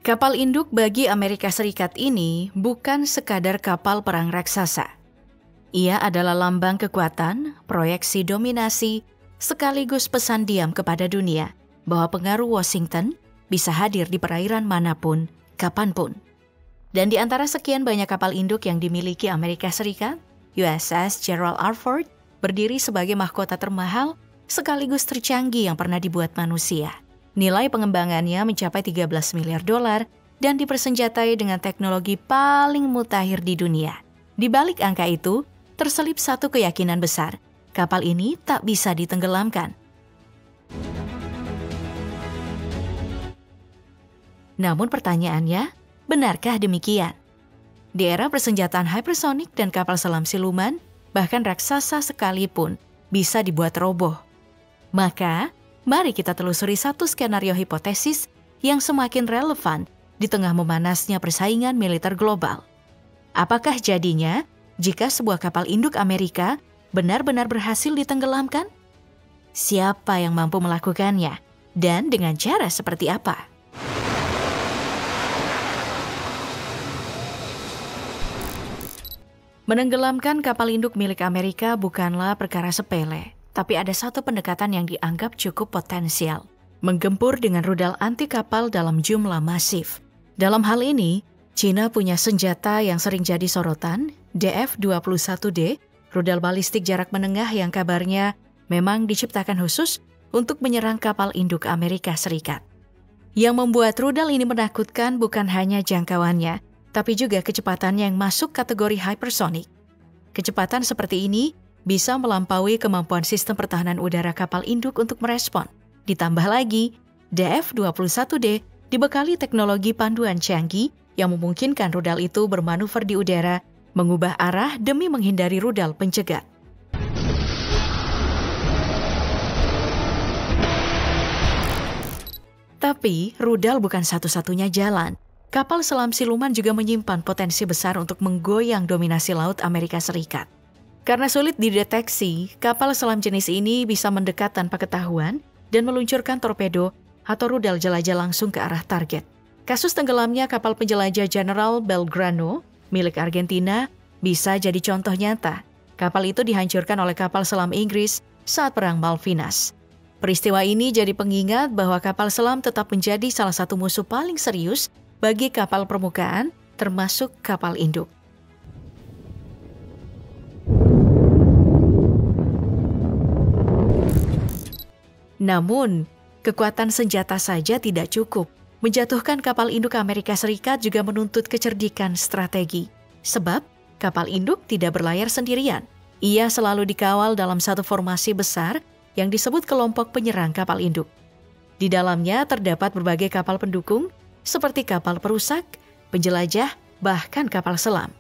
Kapal induk bagi Amerika Serikat ini bukan sekadar kapal perang raksasa. Ia adalah lambang kekuatan, proyeksi dominasi, sekaligus pesan diam kepada dunia bahwa pengaruh Washington bisa hadir di perairan manapun, kapanpun. Dan di antara sekian banyak kapal induk yang dimiliki Amerika Serikat, USS Gerald R. Ford berdiri sebagai mahkota termahal sekaligus tercanggih yang pernah dibuat manusia. Nilai pengembangannya mencapai 13 miliar dolar dan dipersenjatai dengan teknologi paling mutakhir di dunia. Di balik angka itu, terselip satu keyakinan besar, kapal ini tak bisa ditenggelamkan. Namun pertanyaannya, benarkah demikian? Di era persenjataan hypersonic dan kapal selam siluman, bahkan raksasa sekalipun bisa dibuat roboh. Maka, mari kita telusuri satu skenario hipotesis yang semakin relevan di tengah memanasnya persaingan militer global. Apakah jadinya jika sebuah kapal induk Amerika benar-benar berhasil ditenggelamkan? Siapa yang mampu melakukannya? Dan dengan cara seperti apa? Menenggelamkan kapal induk milik Amerika bukanlah perkara sepele. Tapi ada satu pendekatan yang dianggap cukup potensial. Menggempur dengan rudal anti kapal dalam jumlah masif. Dalam hal ini, China punya senjata yang sering jadi sorotan, DF-21D, rudal balistik jarak menengah yang kabarnya memang diciptakan khusus untuk menyerang kapal induk Amerika Serikat. Yang membuat rudal ini menakutkan bukan hanya jangkauannya, tapi juga kecepatannya yang masuk kategori hypersonic. Kecepatan seperti ini bisa melampaui kemampuan sistem pertahanan udara kapal induk untuk merespon. Ditambah lagi, DF-21D dibekali teknologi panduan canggih yang memungkinkan rudal itu bermanuver di udara, mengubah arah demi menghindari rudal pencegat. Tapi, rudal bukan satu-satunya jalan. Kapal selam siluman juga menyimpan potensi besar untuk menggoyang dominasi laut Amerika Serikat. Karena sulit dideteksi, kapal selam jenis ini bisa mendekat tanpa ketahuan dan meluncurkan torpedo atau rudal jelajah langsung ke arah target. Kasus tenggelamnya kapal penjelajah General Belgrano milik Argentina bisa jadi contoh nyata. Kapal itu dihancurkan oleh kapal selam Inggris saat Perang Malvinas. Peristiwa ini jadi pengingat bahwa kapal selam tetap menjadi salah satu musuh paling serius bagi kapal permukaan, termasuk kapal induk. Namun, kekuatan senjata saja tidak cukup. Menjatuhkan kapal induk Amerika Serikat juga menuntut kecerdikan strategi. Sebab, kapal induk tidak berlayar sendirian. Ia selalu dikawal dalam satu formasi besar yang disebut kelompok penyerang kapal induk. Di dalamnya terdapat berbagai kapal pendukung, seperti kapal perusak, penjelajah, bahkan kapal selam.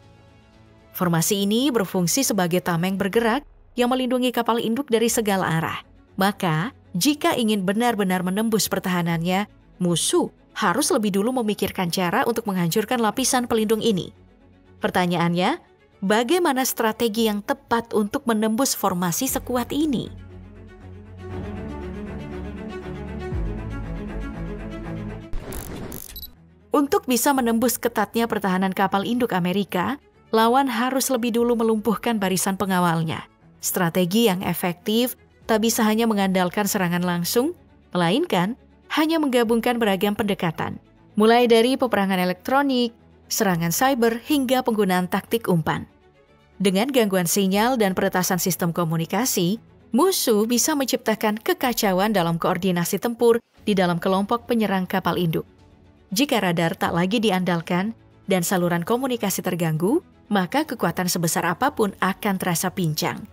Formasi ini berfungsi sebagai tameng bergerak yang melindungi kapal induk dari segala arah. Maka, jika ingin benar-benar menembus pertahanannya, musuh harus lebih dulu memikirkan cara untuk menghancurkan lapisan pelindung ini. Pertanyaannya, bagaimana strategi yang tepat untuk menembus formasi sekuat ini? Untuk bisa menembus ketatnya pertahanan kapal induk Amerika, lawan harus lebih dulu melumpuhkan barisan pengawalnya. Strategi yang efektif tak bisa hanya mengandalkan serangan langsung, melainkan hanya menggabungkan beragam pendekatan, mulai dari peperangan elektronik, serangan cyber, hingga penggunaan taktik umpan. Dengan gangguan sinyal dan peretasan sistem komunikasi, musuh bisa menciptakan kekacauan dalam koordinasi tempur di dalam kelompok penyerang kapal induk. Jika radar tak lagi diandalkan dan saluran komunikasi terganggu, maka kekuatan sebesar apapun akan terasa pincang.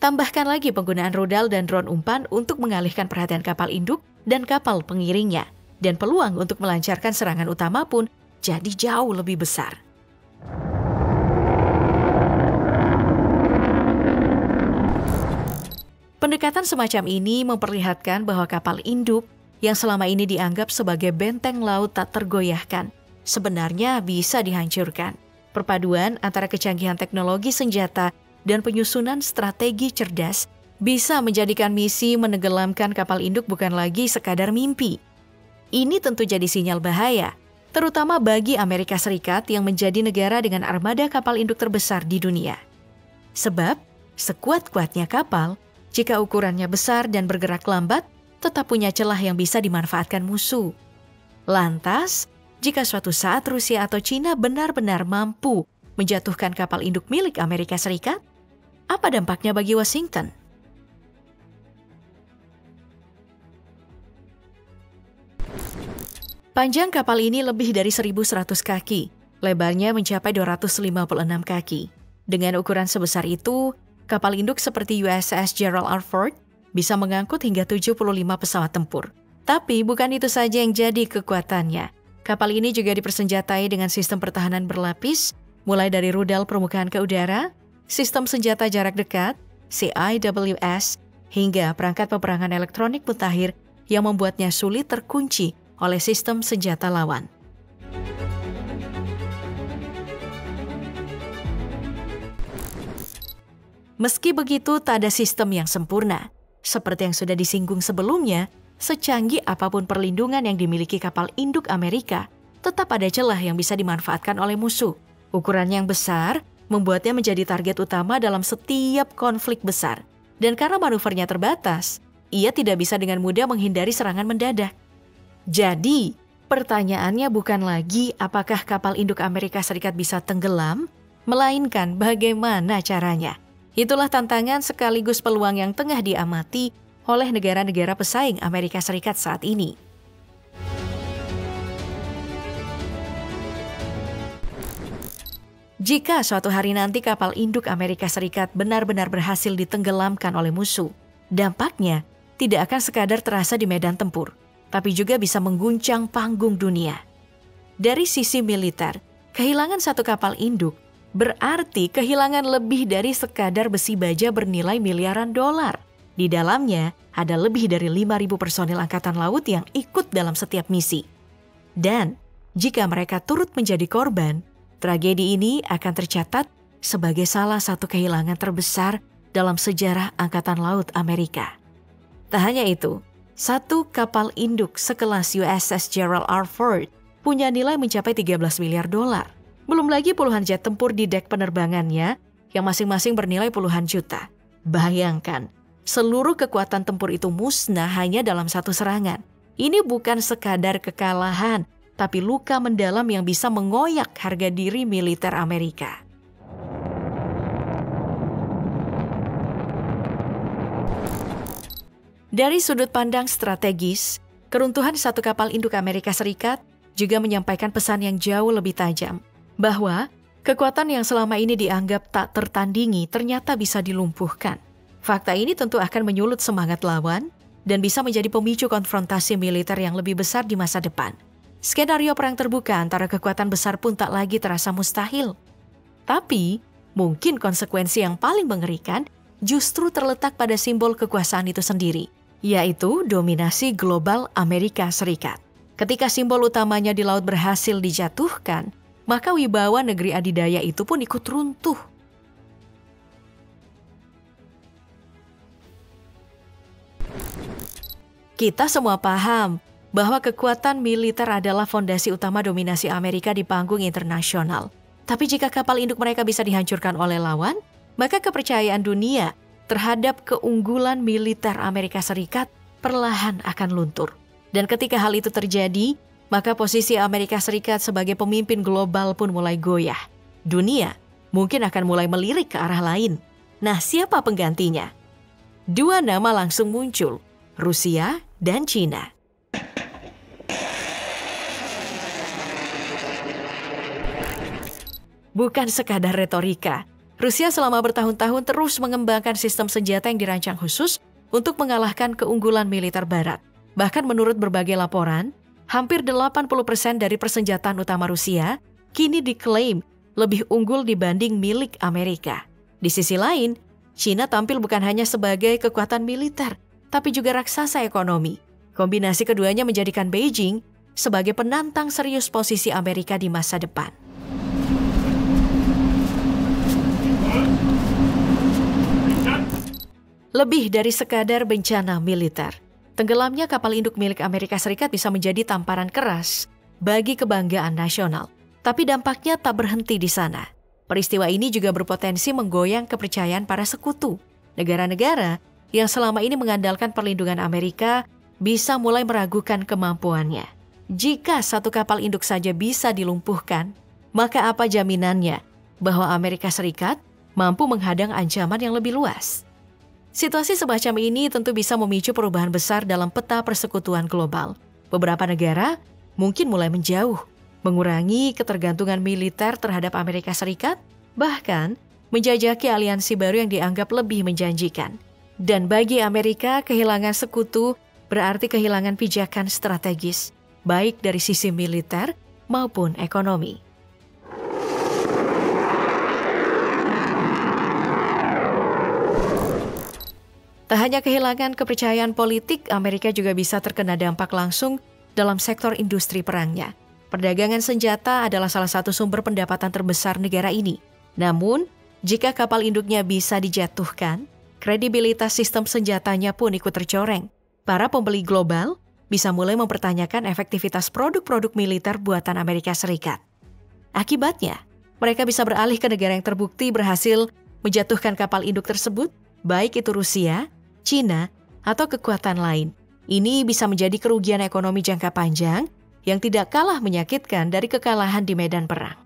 Tambahkan lagi penggunaan rudal dan drone umpan untuk mengalihkan perhatian kapal induk dan kapal pengiringnya, dan peluang untuk melancarkan serangan utama pun jadi jauh lebih besar. Pendekatan semacam ini memperlihatkan bahwa kapal induk yang selama ini dianggap sebagai benteng laut tak tergoyahkan, sebenarnya bisa dihancurkan. Perpaduan antara kecanggihan teknologi senjata dan penyusunan strategi cerdas bisa menjadikan misi menenggelamkan kapal induk bukan lagi sekadar mimpi. Ini tentu jadi sinyal bahaya terutama bagi Amerika Serikat yang menjadi negara dengan armada kapal induk terbesar di dunia. Sebab, sekuat-kuatnya kapal, jika ukurannya besar dan bergerak lambat, tetap punya celah yang bisa dimanfaatkan musuh. Lantas, jika suatu saat Rusia atau Cina benar-benar mampu menjatuhkan kapal induk milik Amerika Serikat, apa dampaknya bagi Washington? Panjang kapal ini lebih dari 1.100 kaki, lebarnya mencapai 256 kaki. Dengan ukuran sebesar itu, kapal induk seperti USS Gerald R. Ford bisa mengangkut hingga 75 pesawat tempur. Tapi bukan itu saja yang jadi kekuatannya. Kapal ini juga dipersenjatai dengan sistem pertahanan berlapis, mulai dari rudal permukaan ke udara, sistem senjata jarak dekat, CIWS, hingga perangkat peperangan elektronik mutakhir yang membuatnya sulit terkunci oleh sistem senjata lawan. Meski begitu, tak ada sistem yang sempurna. Seperti yang sudah disinggung sebelumnya, secanggih apapun perlindungan yang dimiliki kapal induk Amerika, tetap ada celah yang bisa dimanfaatkan oleh musuh. Ukurannya yang besar membuatnya menjadi target utama dalam setiap konflik besar. Dan karena manuvernya terbatas, ia tidak bisa dengan mudah menghindari serangan mendadak. Jadi, pertanyaannya bukan lagi apakah kapal induk Amerika Serikat bisa tenggelam, melainkan bagaimana caranya. Itulah tantangan sekaligus peluang yang tengah diamati oleh negara-negara pesaing Amerika Serikat saat ini. Jika suatu hari nanti kapal induk Amerika Serikat benar-benar berhasil ditenggelamkan oleh musuh, dampaknya tidak akan sekadar terasa di medan tempur, tapi juga bisa mengguncang panggung dunia. Dari sisi militer, kehilangan satu kapal induk berarti kehilangan lebih dari sekadar besi baja bernilai miliaran dolar. Di dalamnya ada lebih dari 5.000 personil angkatan laut yang ikut dalam setiap misi. Dan jika mereka turut menjadi korban, tragedi ini akan tercatat sebagai salah satu kehilangan terbesar dalam sejarah Angkatan Laut Amerika. Tak hanya itu, satu kapal induk sekelas USS Gerald R. Ford punya nilai mencapai 13 miliar dolar. Belum lagi puluhan jet tempur di dek penerbangannya yang masing-masing bernilai puluhan juta. Bayangkan, seluruh kekuatan tempur itu musnah hanya dalam satu serangan. Ini bukan sekadar kekalahan, tapi luka mendalam yang bisa mengoyak harga diri militer Amerika. Dari sudut pandang strategis, keruntuhan satu kapal induk Amerika Serikat juga menyampaikan pesan yang jauh lebih tajam, bahwa kekuatan yang selama ini dianggap tak tertandingi ternyata bisa dilumpuhkan. Fakta ini tentu akan menyulut semangat lawan dan bisa menjadi pemicu konfrontasi militer yang lebih besar di masa depan. Skenario perang terbuka antara kekuatan besar pun tak lagi terasa mustahil. Tapi, mungkin konsekuensi yang paling mengerikan justru terletak pada simbol kekuasaan itu sendiri, yaitu dominasi global Amerika Serikat. Ketika simbol utamanya di laut berhasil dijatuhkan, maka wibawa negeri adidaya itu pun ikut runtuh. Kita semua paham bahwa kekuatan militer adalah fondasi utama dominasi Amerika di panggung internasional. Tapi jika kapal induk mereka bisa dihancurkan oleh lawan, maka kepercayaan dunia terhadap keunggulan militer Amerika Serikat perlahan akan luntur. Dan ketika hal itu terjadi, maka posisi Amerika Serikat sebagai pemimpin global pun mulai goyah. Dunia mungkin akan mulai melirik ke arah lain. Nah, siapa penggantinya? Dua nama langsung muncul, Rusia dan Cina. Bukan sekadar retorika, Rusia selama bertahun-tahun terus mengembangkan sistem senjata yang dirancang khusus untuk mengalahkan keunggulan militer Barat. Bahkan menurut berbagai laporan, hampir 80% dari persenjataan utama Rusia kini diklaim lebih unggul dibanding milik Amerika. Di sisi lain, Cina tampil bukan hanya sebagai kekuatan militer, tapi juga raksasa ekonomi. Kombinasi keduanya menjadikan Beijing sebagai penantang serius posisi Amerika di masa depan. Lebih dari sekadar bencana militer, tenggelamnya kapal induk milik Amerika Serikat bisa menjadi tamparan keras bagi kebanggaan nasional. Tapi dampaknya tak berhenti di sana. Peristiwa ini juga berpotensi menggoyang kepercayaan para sekutu. Negara-negara yang selama ini mengandalkan perlindungan Amerika bisa mulai meragukan kemampuannya. Jika satu kapal induk saja bisa dilumpuhkan, maka apa jaminannya bahwa Amerika Serikat mampu menghadang ancaman yang lebih luas? Situasi semacam ini tentu bisa memicu perubahan besar dalam peta persekutuan global. Beberapa negara mungkin mulai menjauh, mengurangi ketergantungan militer terhadap Amerika Serikat, bahkan menjajaki aliansi baru yang dianggap lebih menjanjikan. Dan bagi Amerika, kehilangan sekutu berarti kehilangan pijakan strategis, baik dari sisi militer maupun ekonomi. Tak hanya kehilangan kepercayaan politik, Amerika juga bisa terkena dampak langsung dalam sektor industri perangnya. Perdagangan senjata adalah salah satu sumber pendapatan terbesar negara ini. Namun, jika kapal induknya bisa dijatuhkan, kredibilitas sistem senjatanya pun ikut tercoreng. Para pembeli global bisa mulai mempertanyakan efektivitas produk-produk militer buatan Amerika Serikat. Akibatnya, mereka bisa beralih ke negara yang terbukti berhasil menjatuhkan kapal induk tersebut, baik itu Rusia, Cina, atau kekuatan lain. Ini bisa menjadi kerugian ekonomi jangka panjang yang tidak kalah menyakitkan dari kekalahan di medan perang.